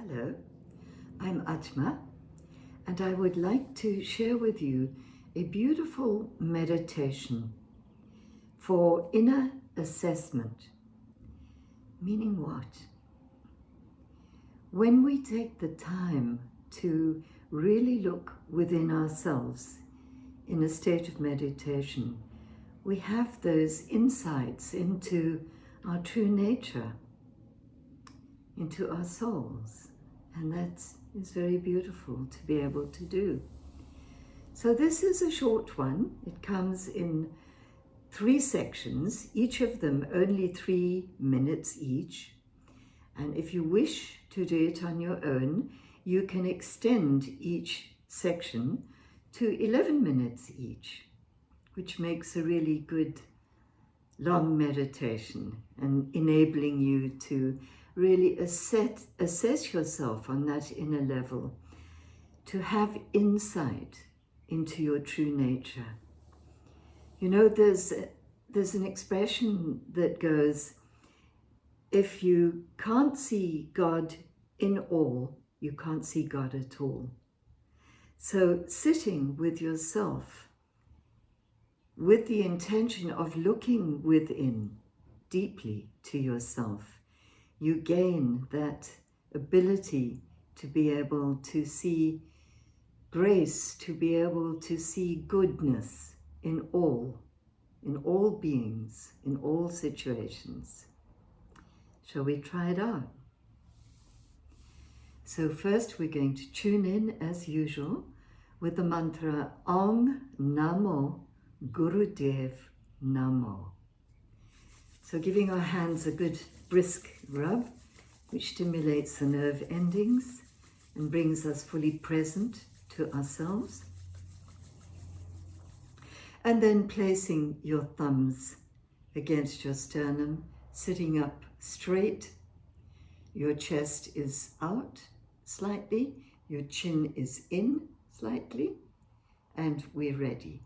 Hello, I'm Atma, and I would like to share with you a beautiful meditation for inner assessment. Meaning what? When we take the time to really look within ourselves in a state of meditation, we have those insights into our true nature, into our souls, and that is very beautiful to be able to do. So this is a short one. It comes in 3 sections, each of them only 3 minutes each. And if you wish to do it on your own, you can extend each section to 11 minutes each, which makes a really good long meditation and enabling you to really assess yourself on that inner level, to have insight into your true nature. You know, there's an expression that goes, if you can't see God in all, you can't see God at all. So sitting with yourself with the intention of looking within deeply to yourself, you gain that ability to be able to see grace, to be able to see goodness in all beings, in all situations. Shall we try it out? So first we're going to tune in as usual with the mantra Om Namo Gurudev Namo. So giving our hands a good brisk rub, which stimulates the nerve endings and brings us fully present to ourselves. And then placing your thumbs against your sternum, sitting up straight. Your chest is out slightly, your chin is in slightly, and we're ready.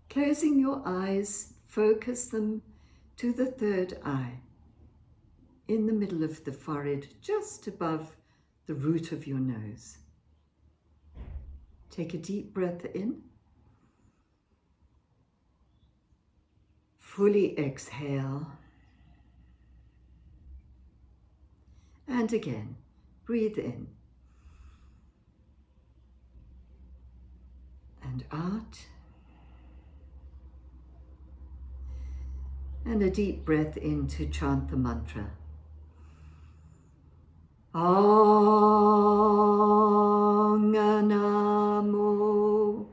Closing your eyes, focus them to the third eye, in the middle of the forehead, just above the root of your nose. Take a deep breath in. Fully exhale. And again, breathe in. And out. And a deep breath in to chant the mantra. Om Namo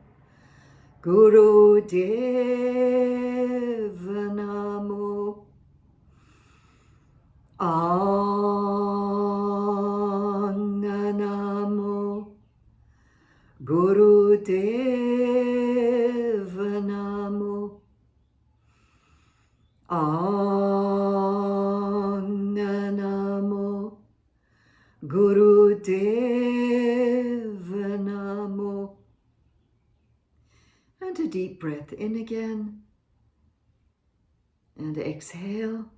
Gurudev Namo. Om Namo Gurudev Namo. Om Namo Gurudev Namo. And a deep breath in again. And exhale.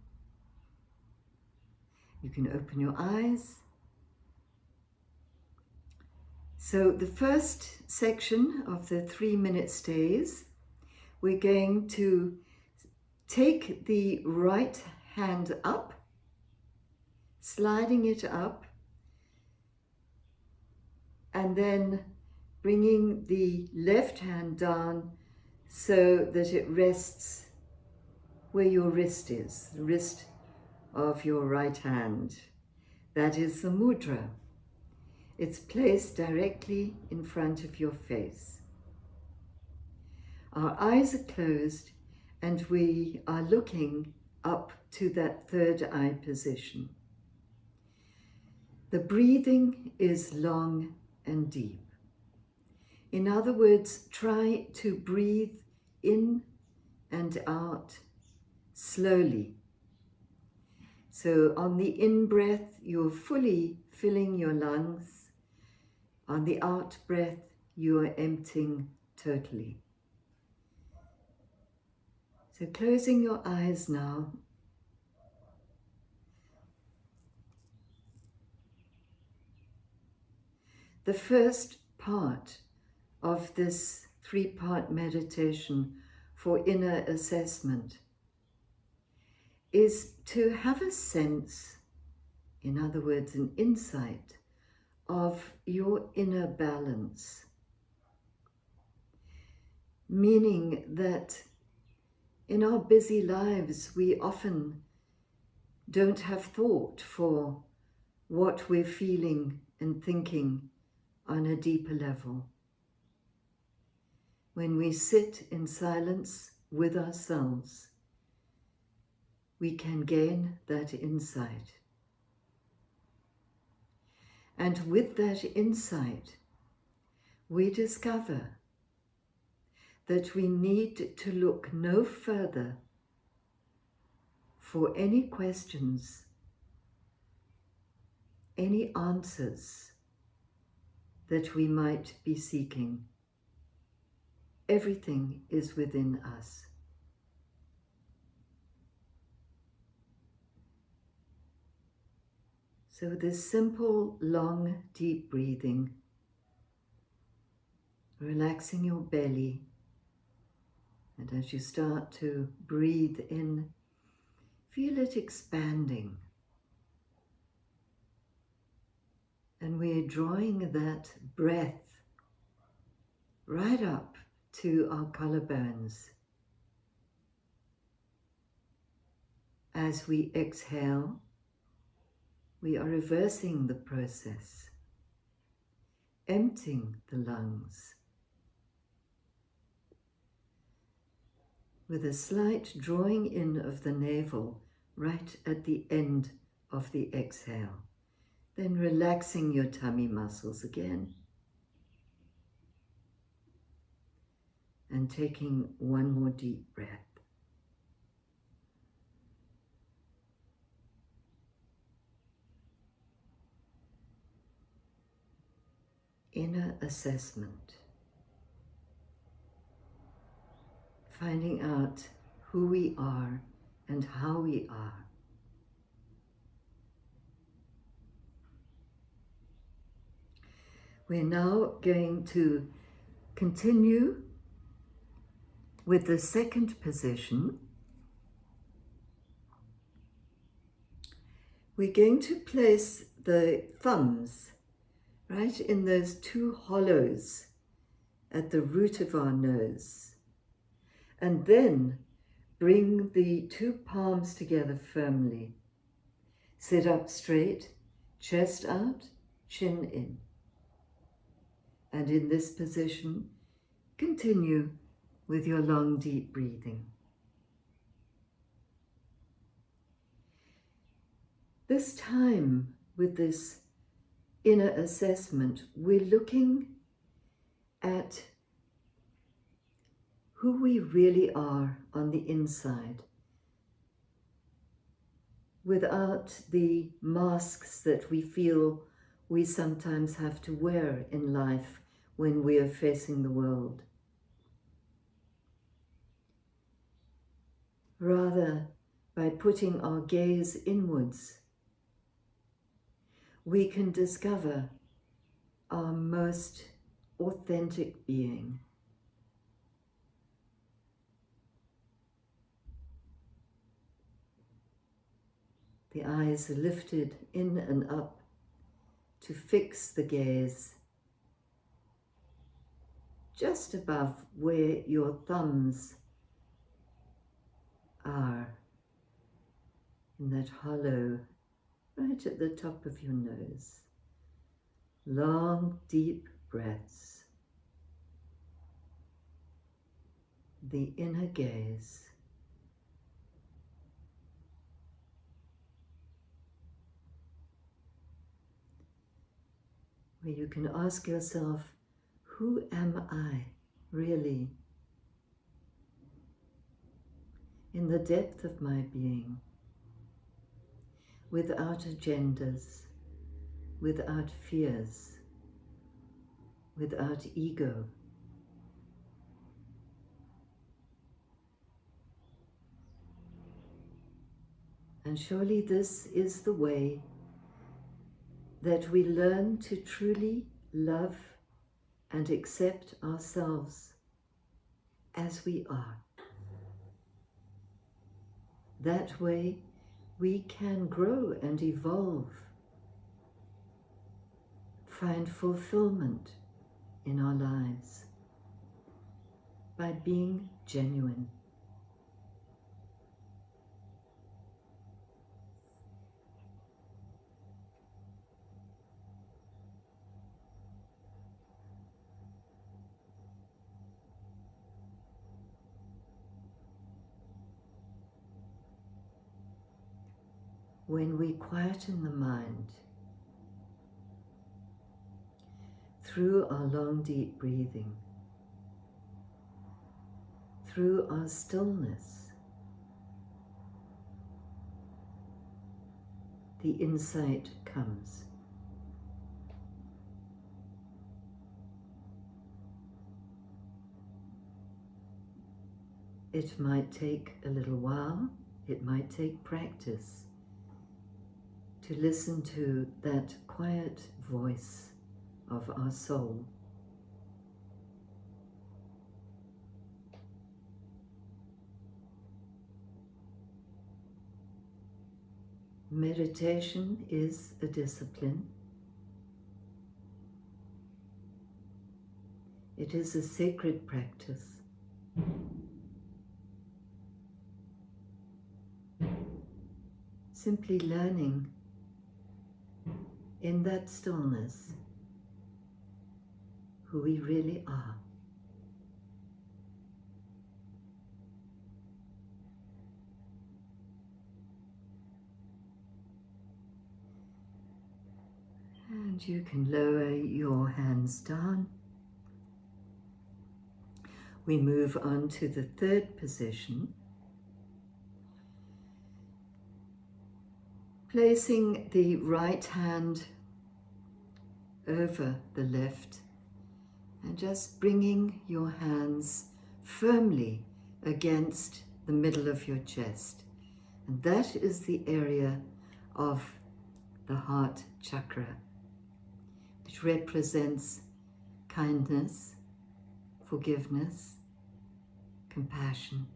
You can open your eyes. So the first section of the 3-minute stays, we're going to take the right hand up, sliding it up, and then bringing the left hand down so that it rests where your wrist is, the wrist of your right hand. That is the mudra. It's placed directly in front of your face. Our eyes are closed and we are looking up to that third eye position. The breathing is long and deep. In other words, try to breathe in and out slowly. So on the in-breath, you're fully filling your lungs. On the out-breath, you are emptying totally. So closing your eyes now. The first part of this 3-part meditation for inner assessment is to have a sense, in other words, an insight of your inner balance. Meaning that in our busy lives, we often don't have thought for what we're feeling and thinking on a deeper level. When we sit in silence with ourselves, we can gain that insight. And with that insight, we discover that we need to look no further for any questions, any answers that we might be seeking. Everything is within us. So this simple, long, deep breathing, relaxing your belly, and as you start to breathe in, feel it expanding. And we're drawing that breath right up to our collarbones. As we exhale, we are reversing the process, emptying the lungs, with a slight drawing in of the navel right at the end of the exhale. Then relaxing your tummy muscles again. And taking one more deep breath. Inner assessment. Finding out who we are and how we are. We're now going to continue with the second position. We're going to place the thumbs right in those two hollows at the root of our nose. And then bring the two palms together firmly. Sit up straight, chest out, chin in. And in this position, continue with your long, deep breathing. This time, with this inner assessment, we're looking at who we really are on the inside, without the masks that we feel we sometimes have to wear in life when we are facing the world. Rather, by putting our gaze inwards, we can discover our most authentic being. The eyes are lifted in and up to fix the gaze just above where your thumbs are, in that hollow right at the top of your nose. Long, deep breaths. The inner gaze. Where you can ask yourself, who am I really? In the depth of my being, without agendas, without fears, without ego. And surely this is the way that we learn to truly love and accept ourselves as we are. That way we can grow and evolve, find fulfillment in our lives by being genuine. When we quieten the mind through our long deep breathing, through our stillness, the insight comes. It might take a little while, it might take practice to listen to that quiet voice of our soul. Meditation is a discipline. It is a sacred practice. Simply learning in that stillness who we really are. And you can lower your hands down. We move on to the third position, placing the right hand over the left and just bringing your hands firmly against the middle of your chest. And that is the area of the heart chakra, which represents kindness, forgiveness, compassion,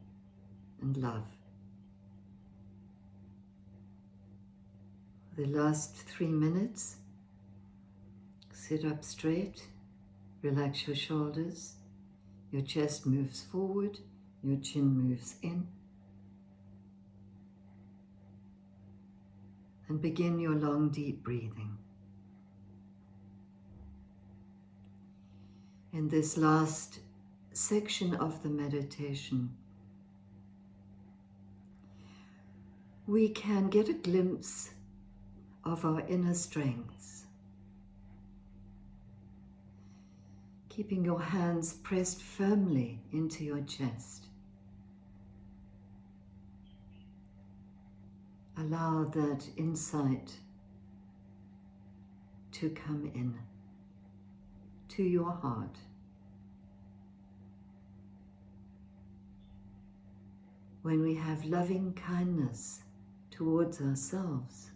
and love. For the last 3 minutes, sit up straight, relax your shoulders, your chest moves forward, your chin moves in, and begin your long deep breathing. In this last section of the meditation, we can get a glimpse of our inner strengths. Keeping your hands pressed firmly into your chest. Allow that insight to come in to your heart. When we have loving kindness towards ourselves,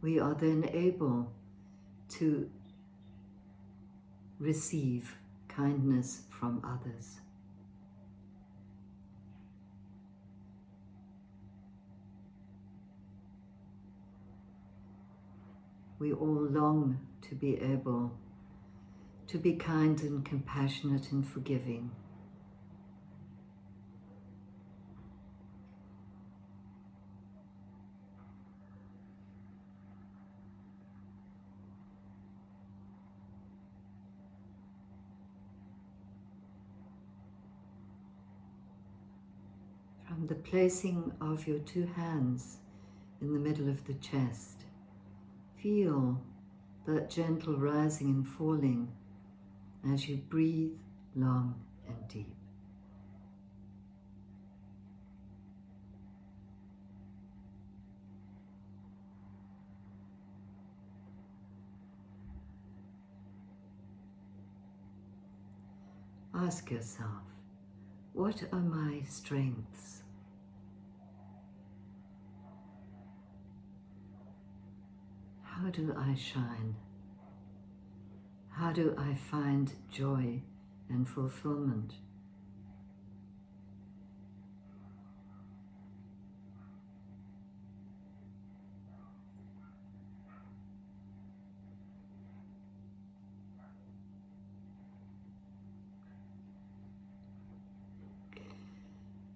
we are then able to receive kindness from others. We all long to be able to be kind and compassionate and forgiving. From the placing of your two hands in the middle of the chest, feel that gentle rising and falling as you breathe long and deep. Ask yourself, what are my strengths? How do I shine? How do I find joy and fulfillment?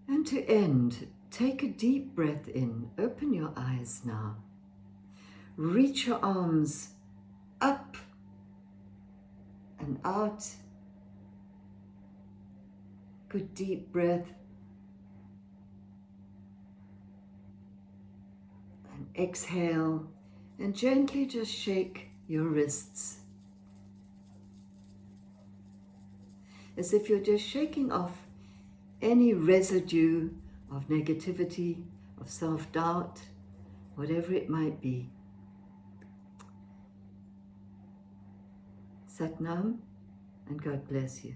And to end, take a deep breath in. Open your eyes now. Reach your arms up and out. Good deep breath. And exhale. And gently just shake your wrists. As if you're just shaking off any residue of negativity, of self-doubt, whatever it might be. Sat Nam, and God bless you.